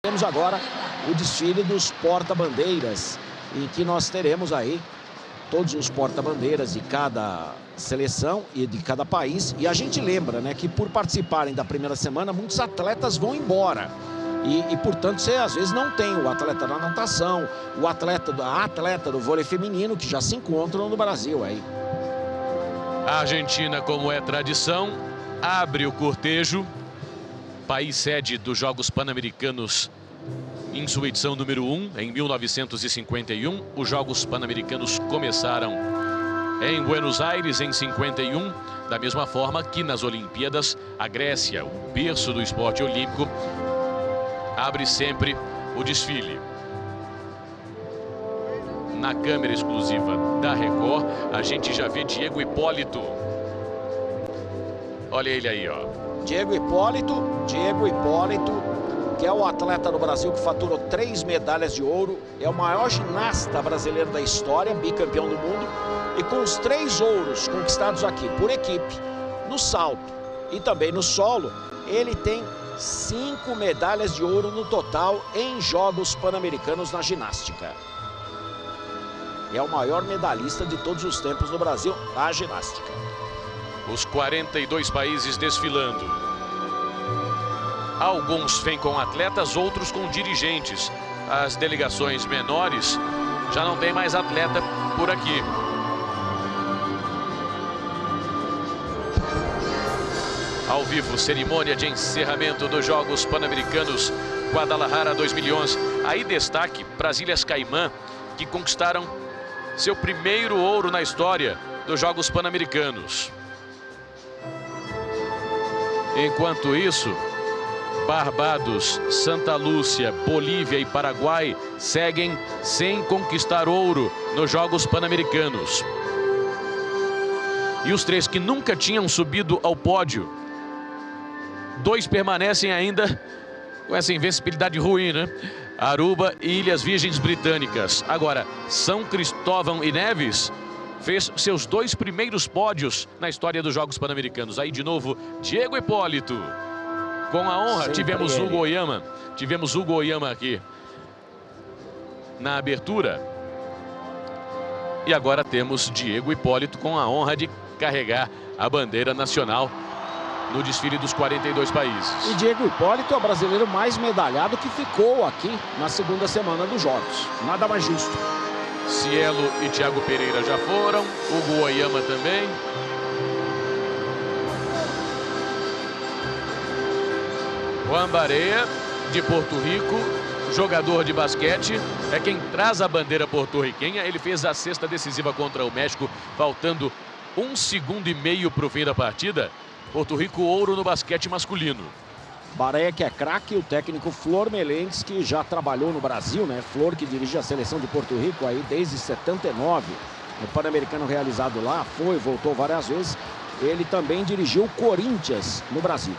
Temos agora o desfile dos porta-bandeiras, em que nós teremos aí todos os porta-bandeiras de cada seleção e de cada país. E a gente lembra, né, que por participarem da primeira semana, muitos atletas vão embora. Portanto, você às vezes não tem o atleta da natação, a atleta do vôlei feminino, que já se encontram no Brasil aí. A Argentina, como é tradição, abre o cortejo. País sede dos Jogos Pan-Americanos em sua edição número 1, em 1951. Os Jogos Pan-Americanos começaram em Buenos Aires, em 51. Da mesma forma que nas Olimpíadas, a Grécia, o berço do esporte olímpico, abre sempre o desfile. Na câmera exclusiva da Record, a gente já vê Diego Hipólito. Olha ele aí, ó. Diego Hipólito, que é o atleta do Brasil que faturou 3 medalhas de ouro. É o maior ginasta brasileiro da história, bicampeão do mundo. E com os 3 ouros conquistados aqui por equipe, no salto e também no solo, ele tem 5 medalhas de ouro no total em Jogos Pan-Americanos na ginástica. É o maior medalhista de todos os tempos no Brasil na ginástica. Os 42 países desfilando. Alguns vêm com atletas, outros com dirigentes. As delegações menores já não tem mais atleta por aqui. Ao vivo, cerimônia de encerramento dos Jogos Pan-Americanos Guadalajara 2011. Aí destaque para as Ilhas Caimã, que conquistaram seu primeiro ouro na história dos Jogos Pan-Americanos. Enquanto isso, Barbados, Santa Lúcia, Bolívia e Paraguai seguem sem conquistar ouro nos Jogos Pan-Americanos. E os 3 que nunca tinham subido ao pódio, 2 permanecem ainda com essa invencibilidade ruim, né? Aruba e Ilhas Virgens Britânicas. Agora, São Cristóvão e Neves fez seus 2 primeiros pódios na história dos Jogos Pan-Americanos. Aí de novo, Diego Hipólito. Com a honra, sempre tivemos ele. o Hugo Oyama aqui na abertura. E agora temos Diego Hipólito com a honra de carregar a bandeira nacional no desfile dos 42 países. E Diego Hipólito é o brasileiro mais medalhado que ficou aqui na segunda semana dos Jogos. Nada mais justo. Cielo e Thiago Pereira já foram, Hugo Oyama também. Juan Barea, de Porto Rico, jogador de basquete, é quem traz a bandeira porto-riquenha. Ele fez a cesta decisiva contra o México, faltando 1,5 segundos para o fim da partida. Porto Rico, ouro no basquete masculino. Barea, que é craque, o técnico Flor Melendes, que já trabalhou no Brasil, né? Flor, que dirige a seleção de Porto Rico aí desde 79. No Pan-Americano realizado lá, voltou várias vezes. Ele também dirigiu o Corinthians no Brasil.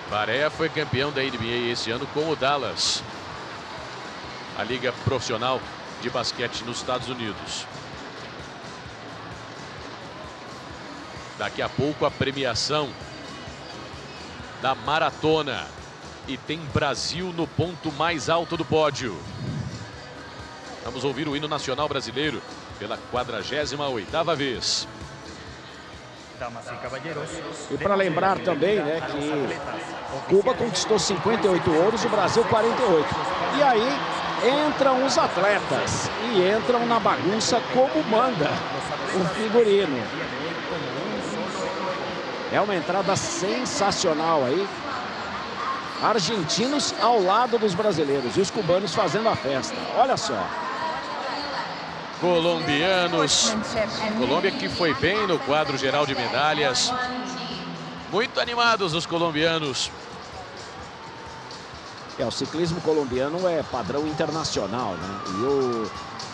Barea foi campeão da NBA esse ano com o Dallas, a liga profissional de basquete nos Estados Unidos. Daqui a pouco a premiação da maratona. E tem Brasil no ponto mais alto do pódio. Vamos ouvir o hino nacional brasileiro pela 48ª vez. E para lembrar também, né, que Cuba conquistou 58 ouros e o Brasil 48. E aí entram os atletas e entram na bagunça como manda o figurino. É uma entrada sensacional aí. Argentinos ao lado dos brasileiros e os cubanos fazendo a festa. Olha só. Colombianos. Colômbia que foi bem no quadro geral de medalhas. Muito animados os colombianos. O ciclismo colombiano é padrão internacional, né?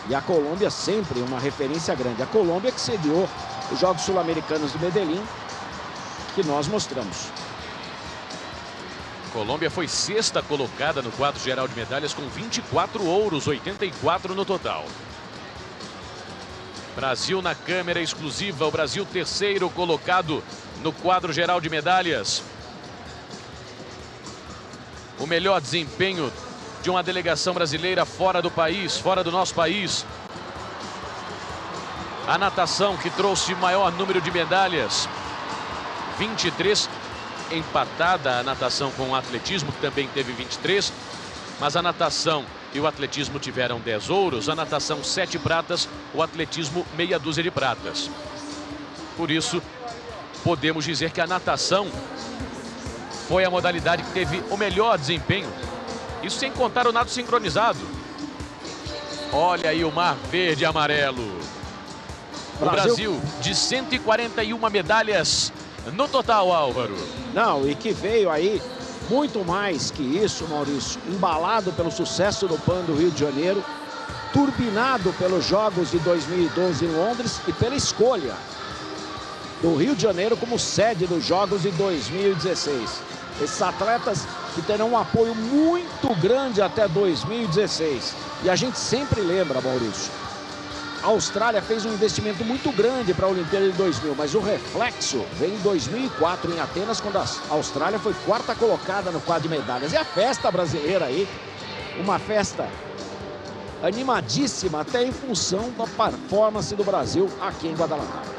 E a Colômbia sempre uma referência grande. A Colômbia que sediou os Jogos Sul-Americanos de Medellín, que nós mostramos. Colômbia foi 6ª colocada no quadro geral de medalhas com 24 ouros, 84 no total. Brasil na câmera exclusiva, o Brasil 3º colocado no quadro geral de medalhas. o melhor desempenho de uma delegação brasileira fora do país, fora do nosso país. A natação, que trouxe maior número de medalhas, 23, empatada a natação com o atletismo, que também teve 23, mas a natação e o atletismo tiveram 10 ouros, a natação 7 pratas, o atletismo meia dúzia de pratas. Por isso, podemos dizer que a natação foi a modalidade que teve o melhor desempenho. Isso sem contar o nado sincronizado. Olha aí o mar verde e amarelo. O Brasil de 141 medalhas no total, Álvaro. Não, e que veio aí muito mais que isso, Maurício. Embalado pelo sucesso do PAN do Rio de Janeiro, turbinado pelos Jogos de 2012 em Londres e pela escolha do Rio de Janeiro como sede dos Jogos de 2016. Esses atletas que terão um apoio muito grande até 2016. E a gente sempre lembra, Maurício, a Austrália fez um investimento muito grande para a Olimpíada de 2000, mas o reflexo vem em 2004 em Atenas, quando a Austrália foi quarta colocada no quadro de medalhas. E a festa brasileira aí, uma festa animadíssima, até em função da performance do Brasil aqui em Guadalajara.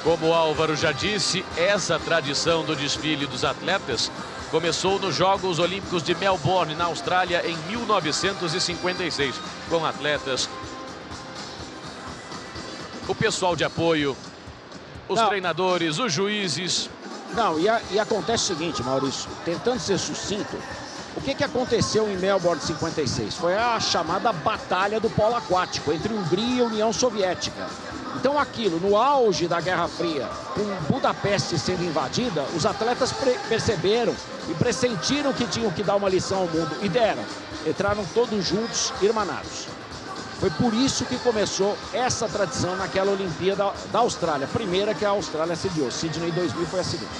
Como o Álvaro já disse, essa tradição do desfile dos atletas começou nos Jogos Olímpicos de Melbourne, na Austrália, em 1956, com atletas, o pessoal de apoio, os treinadores, os juízes. Não, e acontece o seguinte, Maurício, tentando ser sucinto, o que aconteceu em Melbourne 56? Foi a chamada Batalha do Polo Aquático, entre Hungria e União Soviética. Então aquilo, no auge da Guerra Fria, com Budapeste sendo invadida, os atletas perceberam e pressentiram que tinham que dar uma lição ao mundo, e deram. Entraram todos juntos, irmanados. Foi por isso que começou essa tradição naquela Olimpíada da Austrália, primeira que a Austrália sediou. Sydney 2000 foi a segunda.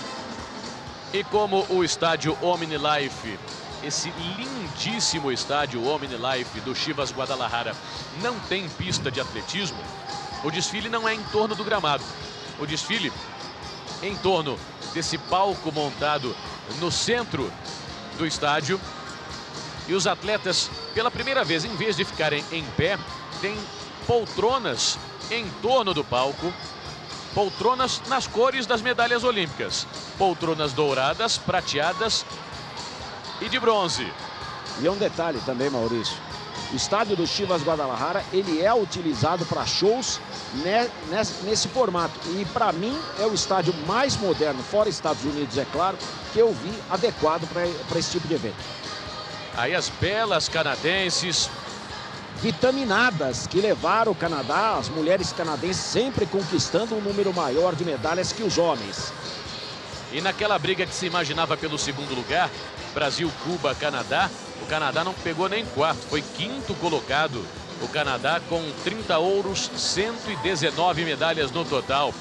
E como o estádio OmniLife, esse lindíssimo estádio OmniLife do Chivas Guadalajara, não tem pista de atletismo, o desfile não é em torno do gramado. O desfile em torno desse palco montado no centro do estádio. E os atletas, pela primeira vez, em vez de ficarem em pé, têm poltronas em torno do palco. Poltronas nas cores das medalhas olímpicas. Poltronas douradas, prateadas e de bronze. E um detalhe também, Maurício. O estádio do Chivas Guadalajara, ele é utilizado para shows nesse formato. E para mim é o estádio mais moderno, fora Estados Unidos, é claro, que eu vi adequado para esse tipo de evento. Aí as belas canadenses. Vitaminadas que levaram o Canadá, as mulheres canadenses sempre conquistando um número maior de medalhas que os homens. E naquela briga que se imaginava pelo segundo lugar, Brasil, Cuba, Canadá, o Canadá não pegou nem quarto, foi quinto colocado. O Canadá com 30 ouros, 119 medalhas no total.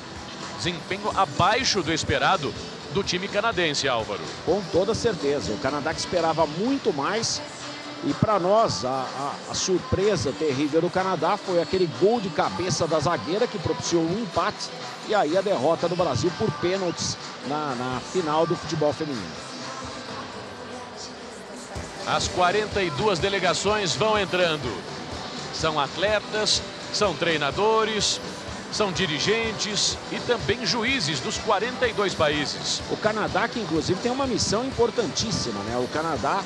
Desempenho abaixo do esperado do time canadense, Álvaro. Com toda certeza, o Canadá que esperava muito mais. E para nós, a surpresa terrível do Canadá foi aquele gol de cabeça da zagueira que propiciou um empate. E aí a derrota do Brasil por pênaltis na final do futebol feminino. As 42 delegações vão entrando. São atletas, são treinadores, são dirigentes e também juízes dos 42 países. O Canadá, que inclusive tem uma missão importantíssima, né? O Canadá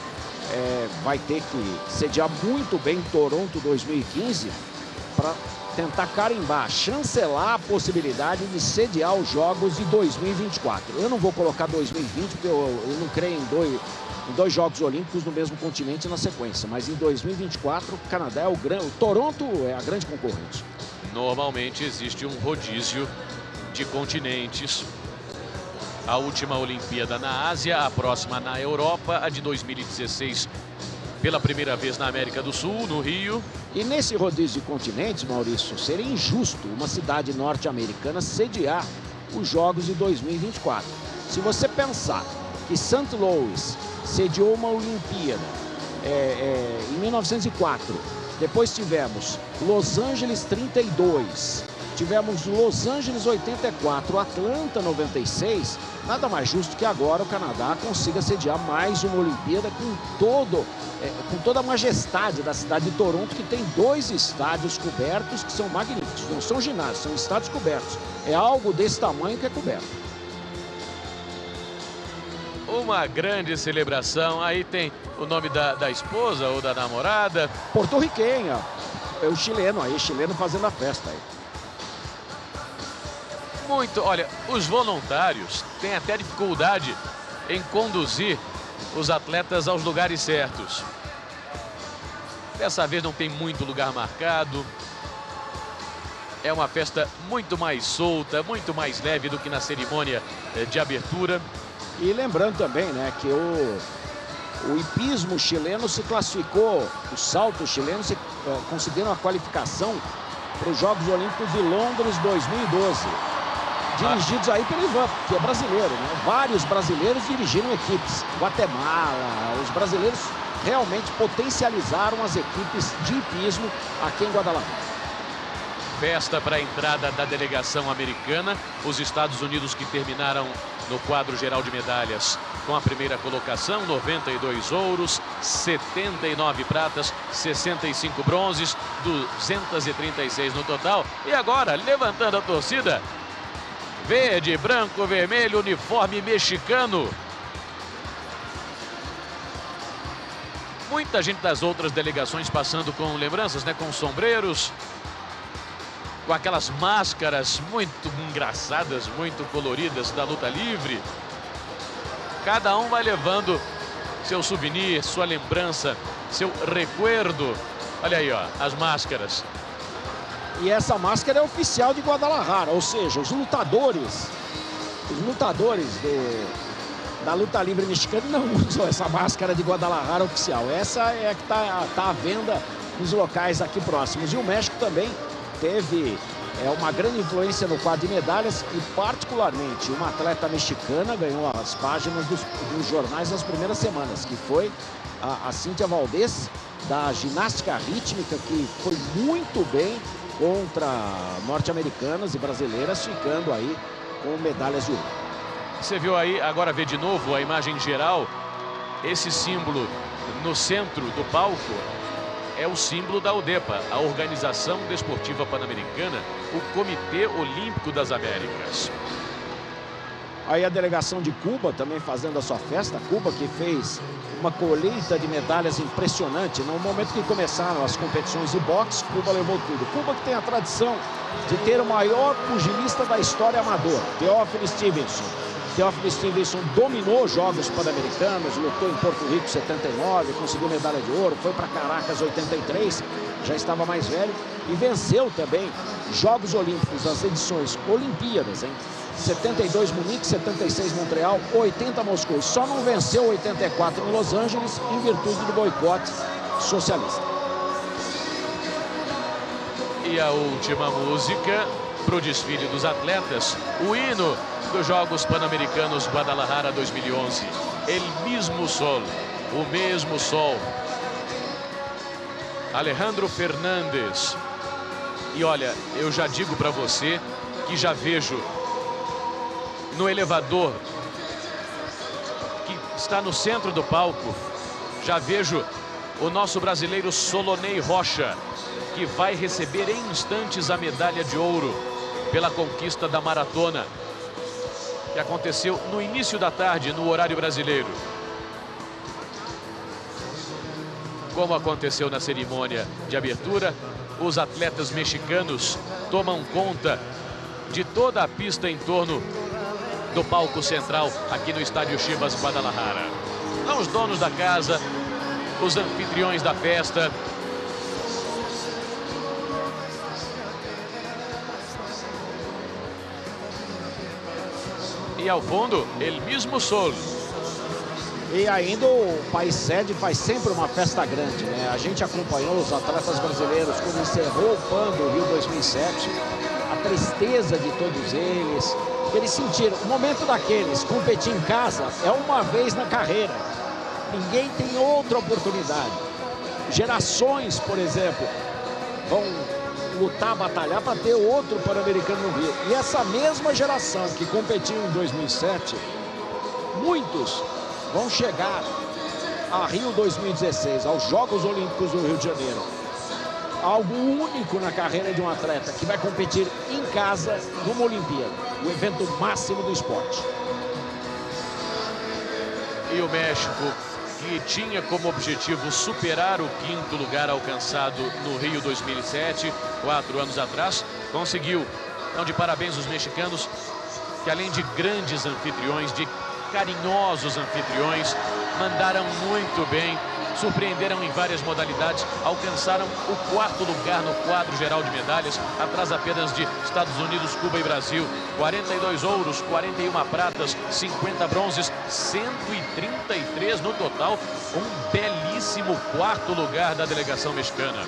vai ter que sediar muito bem Toronto 2015 para tentar carimbar, chancelar a possibilidade de sediar os Jogos de 2024. Eu não vou colocar 2020 porque eu não creio em dois Jogos Olímpicos no mesmo continente na sequência, mas em 2024 o Canadá é o Toronto é a grande concorrente. Normalmente existe um rodízio de continentes. A última Olimpíada na Ásia, a próxima na Europa, a de 2016 pela primeira vez na América do Sul, no Rio. E nesse rodízio de continentes, Maurício, seria injusto uma cidade norte-americana sediar os Jogos de 2024. Se você pensar que St. Louis sediou uma Olimpíada em 1904, depois tivemos Los Angeles 32, tivemos Los Angeles 84, Atlanta 96. Nada mais justo que agora o Canadá consiga sediar mais uma Olimpíada com toda a majestade da cidade de Toronto, que tem 2 estádios cobertos que são magníficos. Não são ginásios, são estádios cobertos. É algo desse tamanho que é coberto. Uma grande celebração. Aí tem o nome da esposa ou da namorada. Porto-riquenha. É o chileno aí, chileno fazendo a festa aí. Muito, olha, os voluntários têm até dificuldade em conduzir os atletas aos lugares certos. Dessa vez não tem muito lugar marcado. É uma festa muito mais solta, muito mais leve do que na cerimônia de abertura. E lembrando também, né, que o hipismo chileno se classificou, os saltos chilenos conseguiram a qualificação para os Jogos Olímpicos de Londres 2012. Dirigidos aí pelo Ivan, que é brasileiro, né? Vários brasileiros dirigiram equipes. Guatemala, os brasileiros realmente potencializaram as equipes de hipismo aqui em Guadalajara. Festa para a entrada da delegação americana. Os Estados Unidos, que terminaram no quadro geral de medalhas com a primeira colocação, 92 ouros, 79 pratas, 65 bronzes, 236 no total. E agora, levantando a torcida, verde, branco, vermelho, uniforme mexicano. Muita gente das outras delegações passando com lembranças, né, com sombreiros, com aquelas máscaras muito engraçadas, muito coloridas da luta livre. Cada um vai levando seu souvenir, sua lembrança, seu recuerdo. Olha aí, ó, as máscaras. E essa máscara é oficial de Guadalajara, ou seja, os lutadores da luta livre mexicana não usam essa máscara de Guadalajara oficial. Essa é a que tá à venda nos locais aqui próximos. E o México também teve uma grande influência no quadro de medalhas e, particularmente, uma atleta mexicana ganhou as páginas dos jornais nas primeiras semanas, que foi a Cíntia Valdez, da ginástica rítmica, que foi muito bem contra norte-americanas e brasileiras, ficando aí com medalhas de ouro. Você viu aí, agora vê de novo a imagem geral, esse símbolo no centro do palco é o símbolo da ODEPA, a Organização Desportiva Pan-Americana, o Comitê Olímpico das Américas. Aí a delegação de Cuba também fazendo a sua festa. Cuba, que fez uma colheita de medalhas impressionante. No momento que começaram as competições de boxe, Cuba levou tudo. Cuba, que tem a tradição de ter o maior pugilista da história amador, Teófilo Stevenson. Teófilo Stevenson dominou Jogos Pan-Americanos, lutou em Porto Rico 79, conseguiu medalha de ouro, foi para Caracas 83, já estava mais velho, e venceu também Jogos Olímpicos, as edições Olimpíadas, hein? 72 Munique, 76 Montreal, 80 Moscou. Só não venceu 84 em Los Angeles em virtude do boicote socialista. E a última música para o desfile dos atletas, o hino dos Jogos Pan-Americanos Guadalajara 2011. El mismo sol, o mesmo sol. Alejandro Fernandes. E olha, eu já digo para você que já vejo no elevador que está no centro do palco, já vejo o nosso brasileiro Solonei Rocha, que vai receber em instantes a medalha de ouro pela conquista da maratona, que aconteceu no início da tarde, no horário brasileiro. Como aconteceu na cerimônia de abertura, os atletas mexicanos tomam conta de toda a pista em torno do palco central aqui no Estádio Chivas Guadalajara. São os donos da casa, os anfitriões da festa. E ao fundo, el mismo sol. E ainda o país sede faz sempre uma festa grande, né? A gente acompanhou os atletas brasileiros quando encerrou o PAN do Rio 2007, a tristeza de todos eles. Eles sentiram o momento daqueles, competir em casa é uma vez na carreira. Ninguém tem outra oportunidade. Gerações, por exemplo, vão lutar, batalhar para ter outro Pan-Americano no Rio. E essa mesma geração que competiu em 2007, muitos vão chegar a Rio 2016, aos Jogos Olímpicos do Rio de Janeiro. Algo único na carreira de um atleta que vai competir em casa numa Olimpíada, o evento máximo do esporte. E o México, que tinha como objetivo superar o 5º lugar alcançado no Rio 2007, 4 anos atrás, conseguiu. Então, de parabéns aos mexicanos, que além de grandes anfitriões, de carinhosos anfitriões, mandaram muito bem, surpreenderam em várias modalidades, alcançaram o 4º lugar no quadro geral de medalhas, atrás apenas de Estados Unidos, Cuba e Brasil. 42 ouros, 41 pratas, 50 bronzes, 133 no total, um belíssimo 4º lugar da delegação mexicana.